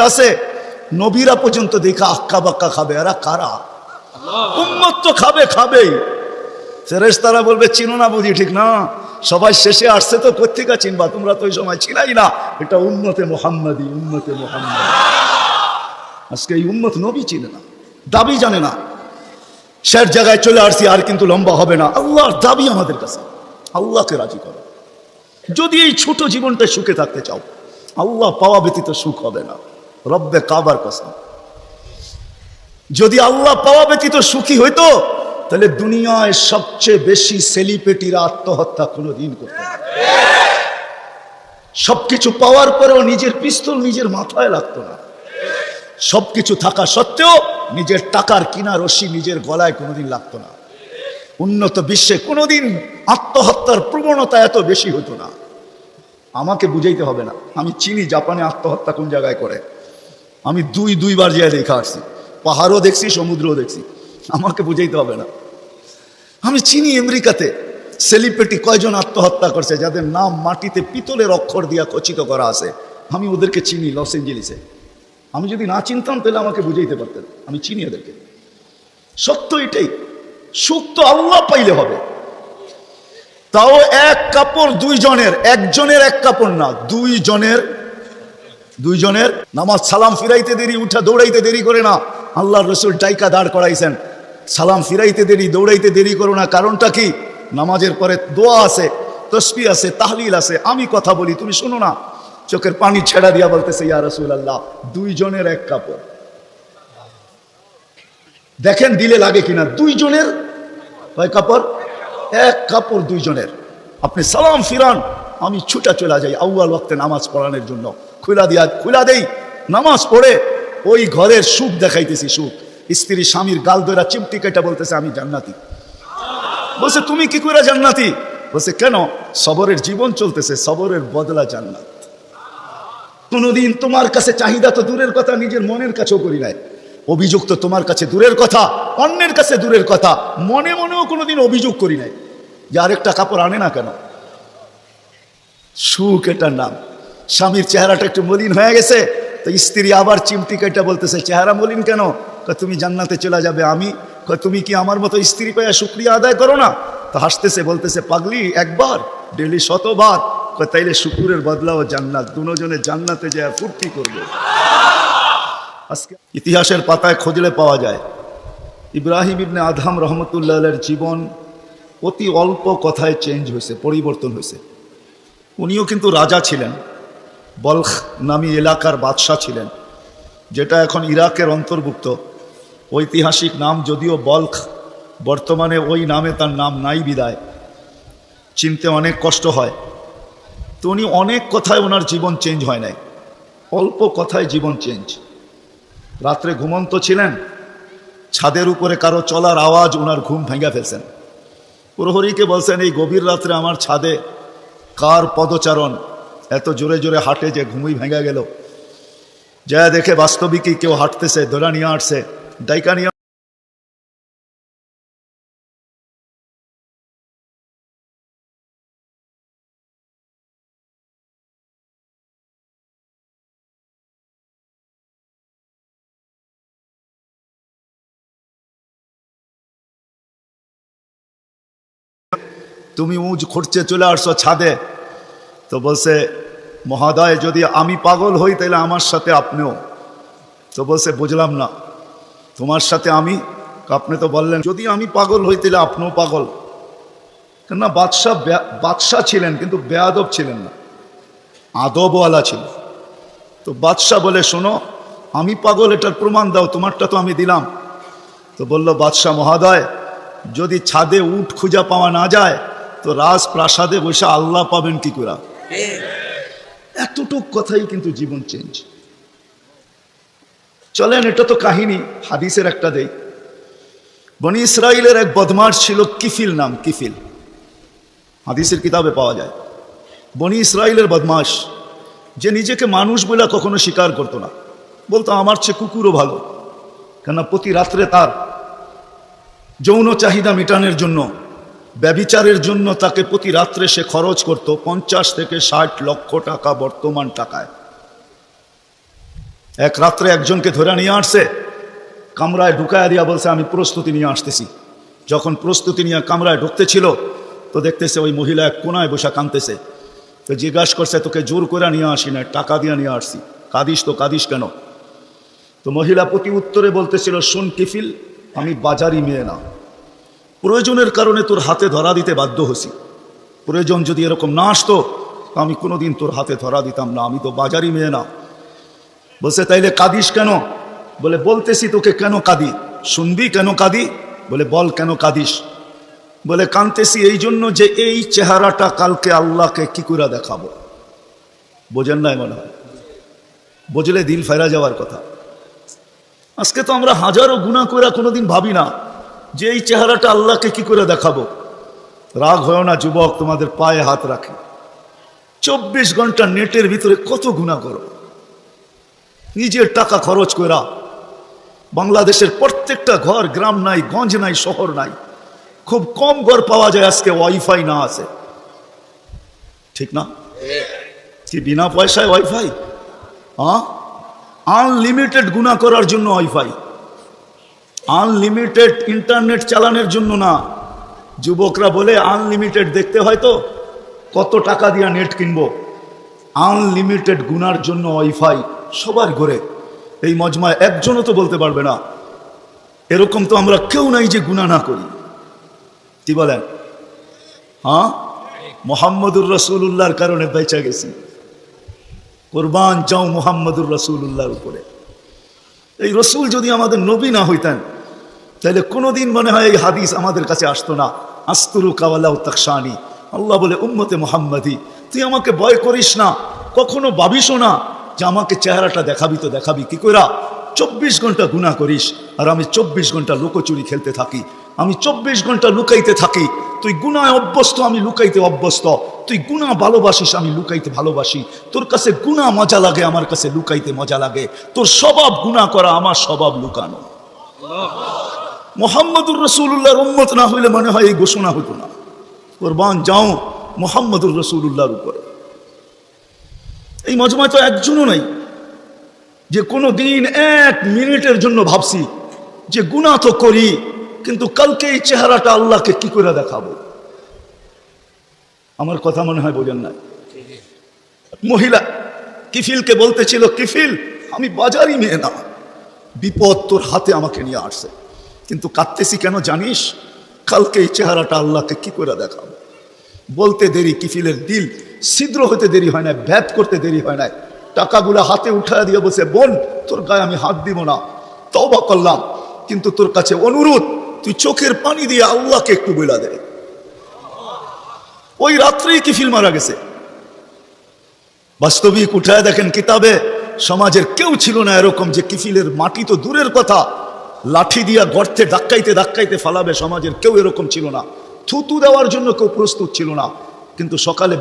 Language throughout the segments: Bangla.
আছে নবীরা পর্যন্ত দেখা আক্কা বাক্কা খাবে, এরা কারা? উম্মত তো খাবে, খাবেই। ফেরেশতারা বলবে চিনো না বুঝি, ঠিক না? সবাই শেষে আসছে তো, কোত্থেকে চিনবা? তোমরা তো ওই সময় ছিলাই না। এটা উম্মতে মুহাম্মাদি, উম্মতে মুহাম্মাদি। আজকে এই উম্মত নবী চিনে না, দাবি জানে না। শেষ জায়গায় চলে আসছি, আর কিন্তু লম্বা হবে না। আল্লাহর দাবি আমাদের কাছে, আল্লাহকে রাজি করো। যদি এই ছোট জীবনটা সুখে থাকতে চাও, আল্লাহ পাওয়া ব্যতীত সুখ হবে না। রব্বে কাবার কসম, যদি আল্লাহ পাওয়া ব্যতীত সুখী হইতো, তাহলে দুনিয়ায় সবচেয়ে বেশি সেলিব্রিটিরা আত্মহত্যা কোনোদিন করতে না। সবকিছু পাওয়ার পরেও নিজের পিস্তল নিজের মাথায় লাগতো না। সবকিছু থাকা সত্ত্বেও নিজের টাকার কিনা রশি নিজের গলায় কোনোদিন লাগতো না। উন্নত বিশ্বে কোনোদিন আত্মহত্যার প্রবণতা এত বেশি হতো না। আমাকে বুঝাইতে হবে না, আমি চিনি জাপানে আত্মহত্যা কোন জায়গায় করে। আমি দুইবার যেয়ে দেখা আসছি, পাহাড়ও দেখছি, সমুদ্রও দেখছি। আমাকে বুঝাইতে হবে না, আমি চিনি আমেরিকাতে সেলিব্রিটি কয়জন আত্মহত্যা করছে, যাদের নাম মাটিতে পিতলের অক্ষর দিয়া খচিত করা আছে। আমি ওদেরকে চিনি লস এঞ্জেলিসে। আমি যদি না চিনতাম তাহলে আমাকে বুঝাইতে পারতেন। আমি চিনি ওদেরকে। সত্য এটাই, সুখ তো আল্লাহ পাইলে হবে। তাও এক কাপড় দুইজনের, একজনের এক কাপড় না, দুইজনের। নামাজ সালাম ফিরাইতে দেরি, উঠা দৌড়াইতে দেরি করে না। আল্লাহর রসুল ডাইকা দাঁড় করাইছেন, সালাম ফিরাইতে দেরি, দৌড়াইতে দেরি করো না। কারণটা কি? নামাজের পরে দোয়া আছে, তসবিহ আছে, তাহলিল আছে। আমি কথা বলি, তুমি শোনো না। চোখের পানি ছেড়া দিয়া বলতেছে, ইয়া রাসূলুল্লাহ, দুইজনের এক কাপড়। দেখেন দিলে লাগে কিনা। দুইজনের কয় কাপড়? এক কাপড় দুইজনের। আপনি সালাম ফিরান, আমি ছুটা চলে যাই আউয়াল ওয়াক্তে নামাজ পড়ানোর জন্য। খুলা দেই, নামাজ পড়ে ওই ঘরের সুখ দেখাইতেছি। সুখ, স্ত্রী স্বামীর গাল ধরা চিমটি কেটে বলতেছে আমি জান্নাতি। বলছে তুমি কি করে জান্নাতি? বলছে কেন? সবরের জীবন চলতেছে, সবরের বদলা জান্নাত। কোনদিন তোমার কাছে চাহিদা তো দূরের কথা, নিজের মনের কাছেও করি নাই। অভিযোগ তো তোমার কাছে দূরের কথা, অন্যের কাছে দূরের কথা, মনে মনেও কোনোদিন অভিযোগ করি নাই যে আরেকটা কাপড় আনে না কেন। সুখ এটার নাম। স্বামীর চেহারাটা একটু মলিন হয়ে গেছে, তো স্ত্রী আবার চিমটি কেটে বলতেছে চেহারা মলিন কেন? তুমি জান্নাতে চলে যাবে। আমি তুমি কি আমার মতো স্ত্রী পাইয়া শুকরিয়া আদায় করো না? তো হাসতেছে, বলতেছে পাগলি, একবার ডেলি 100 বার। তাইলে শুকুরের বদলাও জান্নাত। দুজনে জান্নাতে যায় ফুর্তি করবে। আজকে ইতিহাসের পাতায় খুঁজলে পাওয়া যায় ইব্রাহিম ইবনে আদহাম রহমতুল্লাহ আলাইহির জীবন অতি অল্প কথায় চেঞ্জ হয়েছে, পরিবর্তন হয়েছে। উনিও কিন্তু রাজা ছিলেন, বলখ নামী এলাকার বাদশাহ ছিলেন, যেটা এখন ইরাকের অন্তর্ভুক্ত। ঐতিহাসিক নাম যদিও বলখ, বর্তমানে ওই নামে তার নাম নাই বিদায়, চিনতে অনেক কষ্ট হয়। তো উনি অনেক কথায় ওনার জীবন চেঞ্জ হয় নাই, অল্প কথায় জীবন চেঞ্জ। রাত্রে ঘুমন্ত ছিলেন, ছাদের উপরে কারো চলার আওয়াজ ওনার ঘুম ভেঙে ফেলছেন। প্রহরীকে বলছেন এই গভীর রাত্রে আমার ছাদে কার পদচারণ, এত জোরে জোরে হাঁটে যে ঘুমই ভেঙে গেল। যা দেখে বাস্তবিকই কেউ হাঁটতেছে, ধরা নিয়ে আসছে, ডাইকা নিয়ে। তুমি উঁচ খুঁড়ছে চলে আসছো ছাদে। তো বলছে মহোদয় যদি আমি পাগল হই তাহলে আমার সাথে আপনিও। তো বলছে বুঝলাম না, তোমার সাথে আমি? আপনি তো বললেন যদি আমি পাগল হই তাহলে আপনিও পাগল। কেননা বাদশাহ ছিলেন কিন্তু বেয়াদব ছিলেন না, আদবওয়ালা ছিল। তো বাদশাহ বলে শোনো আমি পাগল, এটার প্রমাণ দাও, তোমারটা তো আমি দিলাম। তো বলল বাদশাহ মহোদয় যদি ছাদে উট খুঁজা পাওয়া না যায় তো রাজপ্রাসাদে বসে আল্লাহ পাবেন কি করে? এতটুক কথাই কিন্তু জীবন চেঞ্জ। চলেন এটা তো কাহিনী, হাদিসের একটা দেই। বনি ইসরাইলের এক বদমাশ ছিল, কিফিল নাম, কিফিল, হাদিসের কিতাবে পাওয়া যায়। বনি ইসরাইলের বদমাশ, যে নিজেকে মানুষ বলে কখনো স্বীকার করতো না, বলতো আমার চেয়ে কুকুরও ভালো। কেন? প্রতি রাত্রে তার যৌন চাহিদা মেটানোর জন্য, ব্যভিচারের জন্য তাকে প্রতি রাত্রে সে খরচ করত 50 থেকে 60 লক্ষ টাকা বর্তমান টাকায়। এক রাত্রে একজনকে ধরে নিয়ে আসছে, কামরায় ঢুকায় দিয়া বলছে আমি প্রস্তুতি নিয়ে আসতেছি। যখন প্রস্তুতি নিয়ে কামরায় ঢুকতেছিল তো দেখতেছে ওই মহিলা এক কোনায় বসে কাঁদতেছে। তো জিজ্ঞাসা করছে তোকে জোর করে নিয়ে আসি না, টাকা দিয়ে নিয়ে আসছি, কাঁদিস তো কাঁদিস কেন? তো মহিলা প্রতি উত্তরে বলতেছিল শোন কিফিল, আমি বাজারি মেয়ে না, প্রয়োজনের কারণে তোর হাতে ধরা দিতে বাধ্য হছি। প্রয়োজন যদি এরকম না আসতো আমি কোনোদিন তোর হাতে ধরা দিতাম না, আমি তো বাজারি মেয়ে না। বলছে তাইলে কাঁদিস কেন? বলে বলতেছি তোকে কেন কাঁদি, শুনবি কেন কাঁদি? বলে বল কেন কাঁদিস? বলে কাঁদতেছি এই জন্য যে এই চেহারাটা কালকে আল্লাহকে কি করে দেখাবো। বোঝেন নাই মনে হয়? বুঝলে দিল ফেরা যাওয়ার কথা। আজকে তো আমরা হাজারো গুনাহ করে কোনোদিন ভাবি না যে এই চেহারাটা আল্লাহকে কি করে দেখাবো। রাগ হয় না যুবক, তোমাদের পায়ে হাত রাখে। 24 ঘন্টা নেটের ভিতরে কত গুনাহ করো, নিজের টাকা খরচ করা। বাংলাদেশের প্রত্যেকটা ঘর, গ্রাম নাই, গঞ্জ নাই, শহর নাই, খুব কম ঘর পাওয়া যায় আজকে ওয়াইফাই না আছে। ঠিক না? কি বিনা পয়সায় ওয়াইফাই? হ্যাঁ, আনলিমিটেড গুনাহ করার জন্য ওয়াইফাই, আনলিমিটেড ইন্টারনেট চালানোর জন্য না। যুবকরা বলে আনলিমিটেড দেখতে হয় তো কত টাকা দিয়ে নেট কিনবো। আনলিমিটেড গুনার জন্য ওয়াইফাই সবার ঘরে। এই মজমায় একজনও তো বলতে পারবে না এরকম তো আমরা কেউ নাই যে গুনাহ না করি। কি বলেন? হ্যাঁ, মুহাম্মদুর রাসূলুল্লাহর কারণে বেঁচে গেছি। কুরবান যাও মুহাম্মদুর রাসূলুল্লাহর উপরে। এই রসুল যদি আমাদের নবী না হইতেন তাহলে কোনোদিন মনে হয় এই হাদিস আমাদের কাছে আসতো না। আস্তুরু কাওয়ালাউ তাকশানি, আল্লাহ বলে উম্মতে মুহাম্মাদি তুই আমাকে ভয় করিস না, কখনো ভাবিসও না যে আমাকে চেহারাটা দেখাবি। তো দেখাবি কি কইরা? 24 ঘন্টা গুনাহ করিস আর আমি 24 ঘন্টা লুকোচুরি খেলতে থাকি, আমি 24 ঘন্টা লুকাইতে থাকি। তুই গুনায় অভ্যস্ত, আমি লুকাইতে অভ্যস্ত। তুই গুনাহ ভালোবাসিস, আমি লুকাইতে ভালোবাসি। তোর কাছে গুনাহ মজা লাগে, আমার কাছে লুকাইতে মজা লাগে। তোর স্বভাব গুনাহ করা, আমার স্বভাব লুকানো। মুহাম্মদুর রাসূলুল্লাহর উম্মত না হইলে মনে হয় এই ঘোষণা হতো না। কুরবান যাও মুহাম্মদুর রাসূলুল্লাহর উপরে। এই মজমায় তো একজনও নাই যে কোনো দিন 1 মিনিটের জন্য ভাবছি যে গুনাহ তো করি কিন্তু কালকে এই চেহারাটা আল্লাহকে কি করে দেখাবো। আমার কথা মনে হয় বোঝেন না। মহিলা কিফিলকে বলতেছিল কিফিল, আমি বাজারি মেয়ে না, বিপদ তোর হাতে আমাকে নিয়ে আসছে, কিন্তু কাঁদতেছি কেন জানিস? কালকে এই চেহারাটা আল্লাহকে কি করে দেখাবো। বলতে দেরি কিফিলের দিল ছিদ্র হতে দেরি হয় না, ভেদ করতে দেরি হয় না। টাকাগুলো হাতে উঠায় দিয়ে বলছে বোন তোর গায়ে আমি হাত দিব না, তওবা করলাম, কিন্তু তোর কাছে অনুরোধ তুই চোখের পানি দিয়ে আল্লাহকে একটু বইলা দে। ওই রাত্রেই কিফিল মারা গেছে। বাস্তবিক উঠায় দেখেন কিতাবে, সমাজের কেউ ছিল না এরকম যে কিফিলের মাটি তো দূরের কথা, লাঠি দিয়া গর্তে ধাক্কাইতে ধাক্কাইতে ফালাবে, সমাজের কেউ এরকম ছিল না। থুতু দেওয়ার জন্য কেউ প্রস্তুত ছিল না। কিন্তু সকালে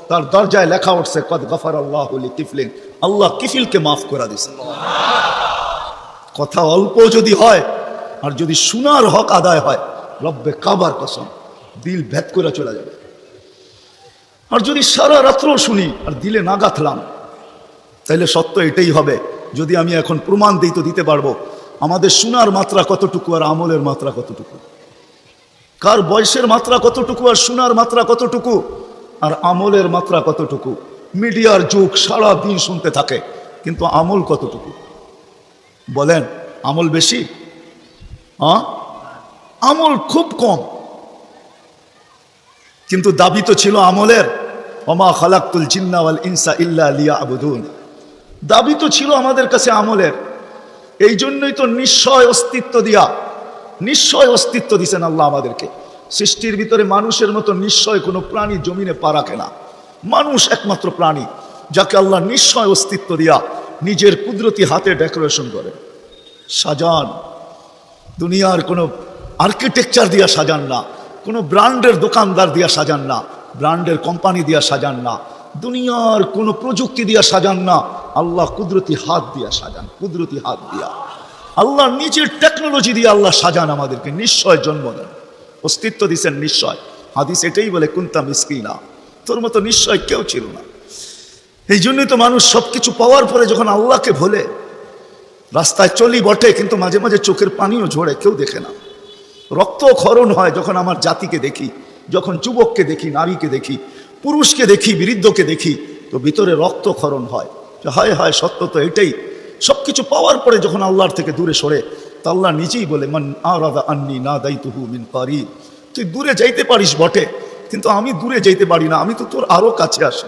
তার দরজায় লেখা উঠছে কদ গফারাল্লাহু লিকিফলিন, আল্লাহ কিফিলকে মাফ করে দিয়েছে। কথা অল্প যদি হয় আর যদি শোনার হক আদায় হয়, রব্বে কাবার কসম দিল ভেদ করে চলে যাবে। আর যদি সারা রাত্র শুনি আর দিলে না গাঁথলাম, তাহলে সত্য এটাই হবে। যদি আমি এখন প্রমাণ দিই তো দিতে পারবো আমাদের শোনার মাত্রা কতটুকু আর আমলের মাত্রা কতটুকু, কার বয়সের মাত্রা কতটুকু আর শোনার মাত্রা কতটুকু আর আমলের মাত্রা কতটুকু। মিডিয়ার যুগ, সারা দিন শুনতে থাকে, কিন্তু আমল কতটুকু বলেন? আমল বেশি? হ্যাঁ, আমল খুব কম, কিন্তু দাবি তো ছিল আমলের। ওমা খালাকতুল জিন্না ওয়াল ইনসা ইল্লা লিয়াবুদুন, দাবি তো ছিল আমাদের কাছে আমলের। এই জন্যই তো নিশ্চয় অস্তিত্ব দিছেন আল্লাহ আমাদেরকে। সৃষ্টির ভিতরে মানুষের মতো নিশ্চয় কোনো প্রাণী জমিনে পা রাখে না। মানুষ একমাত্র প্রাণী যাকে আল্লাহ নিশ্চয় অস্তিত্ব দিয়া নিজের কুদরতি হাতে ডেকোরেশন করে সাজান। দুনিয়ার কোনো আর্কিটেকচার দিয়া সাজান না, কোনো ব্র্যান্ডের দোকানদার দিয়া সাজান না, ব্র্যান্ডের কোম্পানি দিয়া সাজান না, দুনিয়ার কোনো প্রযুক্তি দিয়া সাজান না, আল্লাহ কুদরতি হাত দিয়া সাজান। কুদরতি হাত দিয়া আল্লাহ নিজের টেকনোলজি দিয়ে আল্লাহ সাজান আমাদেরকে, নিশ্চয় জন্ম দেন, অস্তিত্ব দিচ্ছেন নিশ্চয়। হাদিস এটাই বলে কুনতা মিসকিনা, তোর মতো নিশ্চয় কেউ ছিল না। এই জন্যই তো মানুষ সবকিছু পাওয়ার পরে যখন আল্লাহকে ভোলে রাস্তায় চলি বটে, কিন্তু মাঝে মাঝে চোখের পানিও ঝরে, কেউ দেখে না। রক্ত ক্ষরণ হয় যখন আমার জাতিকে দেখি, যখন যুবককে দেখি, নারীকে দেখি, পুরুষকে দেখি, বৃদ্ধকে দেখি, তো ভিতরে রক্ত ক্ষরণ হয় যে হায় হায়, সত্য তো এটাই। সব কিছু পাওয়ার পরে যখন আল্লাহর থেকে দূরে সরে, তা আল্লাহ নিজেই বলে মান আরাদা আন্নি না দায়িতুহু মিন কারিব। তুই দূরে যাইতে পারিস বটে, কিন্তু আমি দূরে যাইতে পারি না, আমি তো তোর আরো কাছে আসি।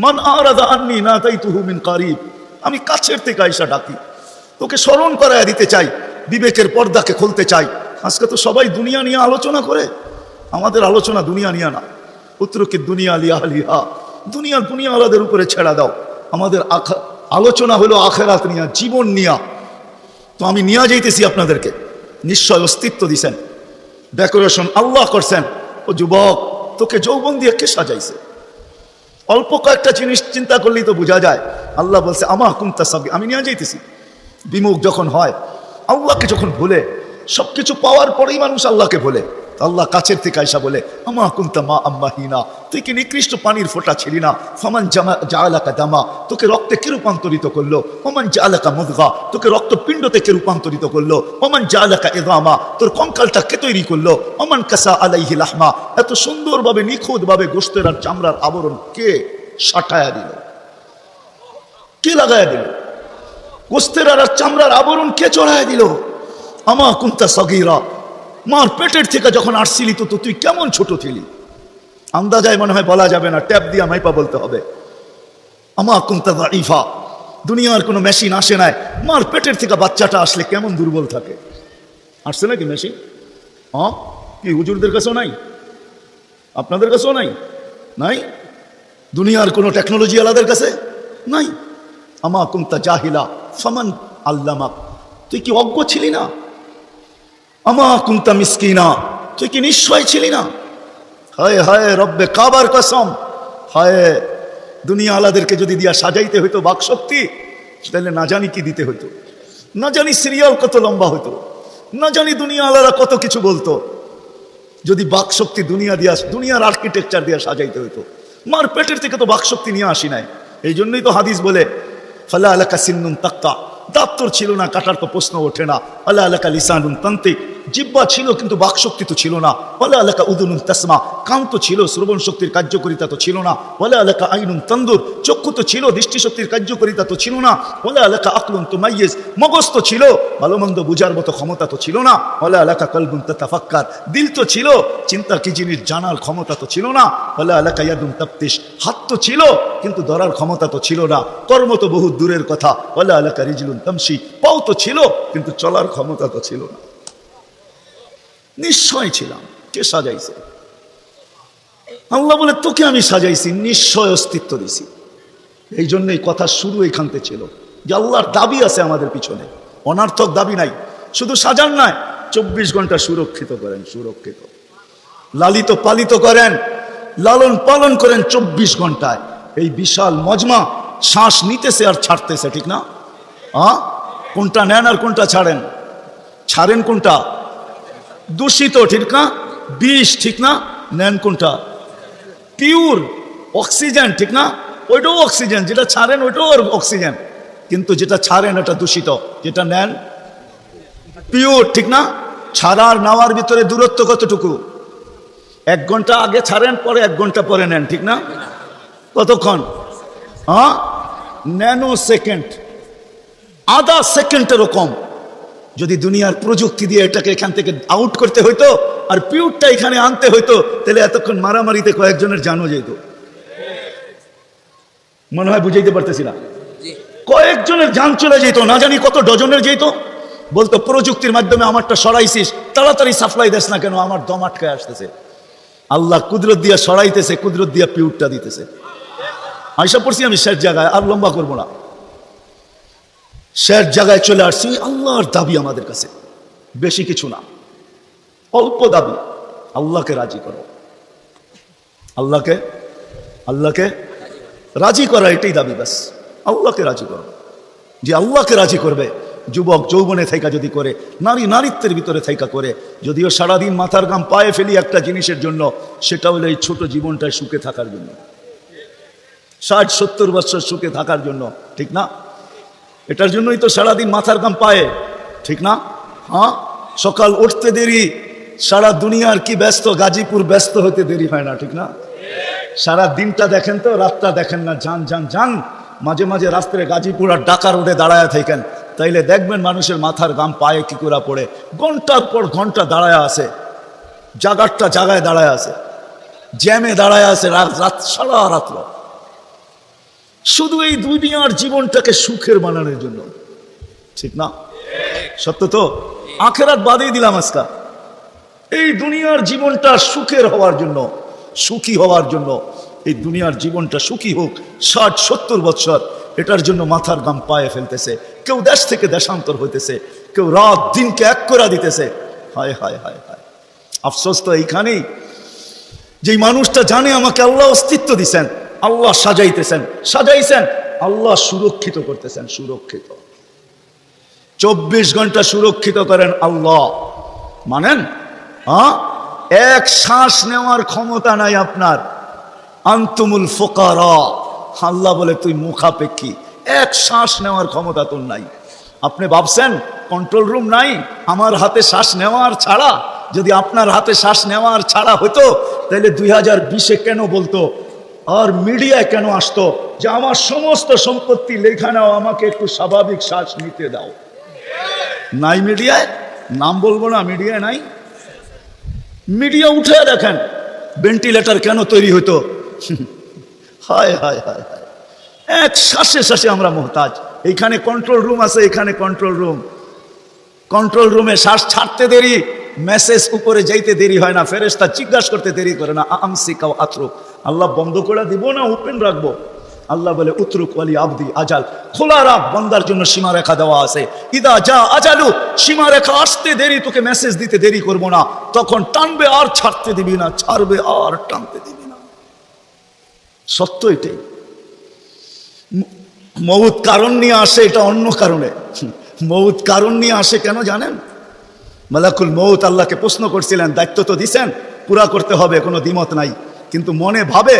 মান আরাদা আন্নি না দায়িতুহু মিন কারিব, আমি কাছের থেকে আইসা ডাকি, তোকে স্মরণ করায় দিতে চাই, বিবেকের পর্দাকে খুলতে চাই। আজকে তো সবাই দুনিয়া নিয়ে আলোচনা করে, আমাদের আলোচনা দুনিয়া নিয়ে না। পুত্রকে দুনিয়া লিয়া লিহা, দুনিয়াওয়ালাদের উপরে ছেড়া দাও। আমাদের আলোচনা হলো আখেরাত নিয়া, জীবন নিয়া। তো আমি নিয়ে যাইতেছি আপনাদেরকে, নিশ্চয় অস্তিত্ব দিছেন, ডেকোরেশন আল্লাহ করছেন। ও যুবক, তোকে যৌবন দিয়ে কে সাজাইছে? অল্প কয়েকটা জিনিস চিন্তা করলেই তো বোঝা যায়। আল্লাহ বলছে আমা কুনতা সাবি, আমি নিয়ে যাইতেছি। বিমুখ যখন হয়, আল্লাহকে যখন ভুলে, সবকিছু পাওয়ার পরেই মানুষ আল্লাহকে ভুলে, আল্লাহ কাছের থেকে আইসা বলে আমা কুনতা মা আম্মাহিনা, তুই কি নিকৃষ্ট পানির ফোঁটা ছিলি না? ফামান জাআলাকা দামা, তোকে রক্তে কে রূপান্তরিত করলো? ওমান জাআলাকা মুদগা, তোকে রক্তপিণ্ডতে কে রূপান্তরিত করলো? ওমান জাআলাকা ইযামা, তোর কঙ্কালটা কে তৈরি করলো? ওমান কাসা আলাইহি লাহমা, এত সুন্দরভাবে নিখুঁতভাবে গোশতের আর চামড়ার আবরণ কে সাটায়া দিল, কে লাগায়া দিল? গোশতের আর চামড়ার আবরণ কে চড়ায়া দিল? আমা কুনতা সগীরা, মার পেটের থেকে যখন আসছিলি তো তুই কেমন ছোট ছিলি? আন্দাজায় মনে হয় বলা যাবে না, ট্যাপ দিয়া মাইপা বলতে হবে। আমা কুনতা দাঈফা, দুনিয়ার কোনো মেশিন আসে নাই, মার পেটের থেকে বাচ্চাটা আসলে কেমন দুর্বল থাকে। আসছে নাকি মেশিন? হ্যাঁ, কি হুজুরদের কাছেও নাই? আপনাদের কাছেও নাই? নাই? দুনিয়ার কোনো টেকনোলজি আলাদের কাছে নাই। আমা কুনতা জাহিলা ফামান আল্লামাক, তুই কি অজ্ঞ ছিলি না? আমা কুনতা মিসকিনা, তুই কি নিশ্চয় ছিলি না? হায় হায় রব্বে কাবার কসম, হায় দুনিয়া আলাদেরকে যদি দিয়া সাজাইতে হইতো বাকশক্তি, তাহলে না জানি কি দিতে হইতো, না জানি সিরিয়াল কত লম্বা হতো, না জানি দুনিয়া আলাদা কত কিছু বলতো, যদি বাকশক্তি দুনিয়ার আর্কিটেকচার দিয়া সাজাইতে হইতো। মার পেটের থেকে তো বাকশক্তি নিয়ে আসি নাই। এই জন্যই তো হাদিস বলে ফালা আলাকা সিন্নুন তাক্তা, দাঁত তোর ছিল না, কাটার তো প্রশ্ন ওঠে না। আল্লাহ আলাকা লিসানুন তান্তিক, জিব্বা ছিল কিন্তু বাকশক্তি তো ছিল না। ওয়ালা আলাকা উদুনুন তাসমা, কান তো ছিল, শ্রবণ শক্তির কার্যকারিতা তো ছিল না। ওয়ালা আলাকা আইনুন তান্দুর, চক্ষু তো ছিল, দৃষ্টিশক্তির কার্যকারিতা তো ছিল না। ওয়ালা আলাকা আকলুন তুমাইয়িজ, মগজ তো ছিল, ভালো মন্দ বুঝার মতো ক্ষমতা তো ছিল না। ওয়ালা আলাকা কলবুন তাতাফাক্কার, দিল তো ছিল, চিন্তা কি জিনিস জানার ক্ষমতা তো ছিল না। ওয়ালা আলাকা ইয়াদুন তাফতিশ, হাত তো ছিল কিন্তু ধরার ক্ষমতা তো ছিল না। কর্ম তো বহু দূরের কথা। ওয়ালা আলাকা রিজলুন তামশি, পাও তো ছিল কিন্তু চলার ক্ষমতা তো ছিল না। নিশ্চয় ছিলাম, কে সাজাইছে? আল্লাহ বলে তোকে আমি সাজাইছি, নিশ্চয় অস্তিত্ব দিছি। এই জন্যই কথা শুরু এইখানতে ছিল যে আল্লাহর দাবি আছে আমাদের পিছনে, অনার্থক দাবি নাই। শুধু সাজান নয়, 24 ঘন্টা সুরক্ষিত করেন, সুরক্ষিত লালিত পালিত করেন, লালন পালন করেন 24 ঘন্টায়। এই বিশাল মজমা শ্বাস নিতেছে আর ছাড়তেছে, ঠিক না? কোনটা নেন আর কোনটা ছাড়েন? ছাড়েন কোনটা? দূষিত, ঠিক না? বিষ, ঠিক না? নেন কোনটা? পিওর অক্সিজেন, ঠিক না? ওইটাও অক্সিজেন, যেটা ছাড়েন ওইটাও অক্সিজেন, কিন্তু যেটা ছাড়েন এটা দূষিত, যেটা নেন পিওর, ঠিক না? ছাড়ার নেওয়ার ভিতরে দূরত্ব কতটুকু? 1 ঘন্টা আগে ছাড়েন, পরে 1 ঘন্টা পরে নেন, ঠিক না? কতক্ষণ? ন্যানো সেকেন্ড, আধা সেকেন্ডেরও কম। যদি দুনিয়ার প্রযুক্তি দিয়ে এটাকে এখান থেকে আউট করতে হইতো আর পিউরটা এখানে আনতে হইতো, তাহলে এতক্ষণ মারামারিতে কয়েকজনের জানও যেত। মনে হয় বুঝাইতে পারতেছি না? কয়েকজনের জান চলে যেত, না জানি কত ডজনের যেত। বলতো প্রযুক্তির মাধ্যমে আমারটা সরাইছিস, তাড়াতাড়ি সাপ্লাই দেস না কেন, আমার দম আটকায় আসতেছে। আল্লাহ কুদরত দিয়া সরাইতেছে, কুদরত দিয়া পিউরটা দিতেছে। আইসা পড়ছি আমি শেষ জায়গায়, আর লম্বা করবো না। শেষ জায়গায় চলে আসছি। আল্লাহর দাবি আমাদের কাছে বেশি কিছু না, অল্প দাবি। আল্লাহকে রাজি করো, আল্লাহকে রাজি করা, এটাই দাবি। ব্যাস আল্লাহকে রাজি করো। যে আল্লাহকে রাজি করবে, যুবক যৌবনে থাইকা যদি করে, নারী নারীত্বের ভিতরে থাইকা করে, যদিও সারাদিন মাথার ঘাম পায়ে ফেলি একটা জিনিসের জন্য, সেটা হলো এই ছোট জীবনটায় সুখে থাকার জন্য, 60-70 বছর সুখে থাকার জন্য, ঠিক না? এটার জন্যই তো সারাদিন মাথার ঘাম পায়ে, ঠিক না? হ্যাঁ, সকাল উঠতে দেরি, সারা দুনিয়ার কি ব্যস্ত, গাজীপুর ব্যস্ত হতে দেরি হয় না, ঠিক না? সারা দিনটা দেখেন তো, রাতটা দেখেন না, যান যান যান। মাঝে মাঝে রাস্তায় গাজীপুর আর ঢাকা রোডে দাঁড়ায় থাকেন, তাইলে দেখবেন মানুষের মাথার ঘাম পায়ে কি করে পড়ে। ঘন্টার পর ঘন্টা দাঁড়ায় আছে, জায়গাটা জায়গায় দাঁড়ায় আছে, জ্যামে দাঁড়ায় আছে, রাত সারা রাত্র, শুধু এই দুনিয়ার জীবনটাকে সুখের বানানোর জন্য, ঠিক না? সত্য তো? আখেরাত বাদেই দিলাম আজকা, এই দুনিয়ার জীবনটা সুখের হওয়ার জন্য, সুখী হওয়ার জন্য, এই দুনিয়ার জীবনটা সুখী হোক 60-70 বছর, এটার জন্য মাথার ঘাম পায়ে ফেলতেছে। কেউ দেশ থেকে দেশান্তর হইতেছে, কেউ রাত দিনকে এক করে দিতেছে। হায় হায় হায় হায়, আফসোস তো এইখানেই, যেই মানুষটা জানে আমাকে আল্লাহ অস্তিত্ব দিছেন, আল্লাহ সাজাইছেন, আল্লাহ সুরক্ষিত করতেছেন, সুরক্ষিত 24 ঘন্টা সুরক্ষিত করেন আল্লাহ, মানেন? হ্যাঁ, এক শ্বাস নেওয়ার ক্ষমতা নাই আপনার। আনতুমুল ফুকারা, আল্লাহ বলে তুই মুখাপেক্ষী, এক শ্বাস নেওয়ার ক্ষমতা তোর নাই। আপনি ভাবছেন কন্ট্রোল রুম নাই? আমার হাতে শ্বাস নেওয়ার ছাড়া, যদি আপনার হাতে শ্বাস নেওয়ার ছাড়া হতো, তাহলে 2020-এ কেন বলতো আর মিডিয়ায় কেন আসতো যে আমার সমস্ত সম্পত্তি লেখা নাও, আমাকে একটু স্বাভাবিক শ্বাস নিতে দাও? নাই মিডিয়ায়, নাম বলবো না, মিডিয়ায় নাই। মিডিয়া উঠে দেখেন ভেন্টিলেটর কেন তৈরি হতো। হায় হায় হায় হায়, এক শ্বাসে শ্বাসে আমরা মোহতাজ। এইখানে কন্ট্রোল রুম আছে, এখানে কন্ট্রোল রুমে শ্বাস ছাড়তে দেরি, মেসেজ উপরে যাইতে দেরি হয় না, ফেরেশতা জিজ্ঞাসা করতে দেরি করে না, আমসিকাও আতরুক, আল্লাহ বন্ধ করে দিব না ওপেন রাখবো? আল্লাহ বলে উতরুক ওয়ালি আবদি আজাল, খোলা রাখ, বান্দার জন্য সীমারেখা দেওয়া আছে। ইদা যা আজালু, সীমারেখা আসতে দেরি, তোকে মেসেজ দিতে দেরি করবো না, তখন টানবে আর ছাড়তে দিবি না, ছাড়বে আর টানতে দিবি না। সত্য এটাই। মউত কারণ নিয়ে আসে, এটা অন্য কারণে। মউত কারণ নিয়ে আসে কেন জানেন? মালাকুল মউত আল্লাহকে প্রশ্ন করছিলেন, দায়িত্ব তো দিছেন, পুরা করতে হবে, কোনো দ্বিমত নাই, কিন্তু মনে ভাবে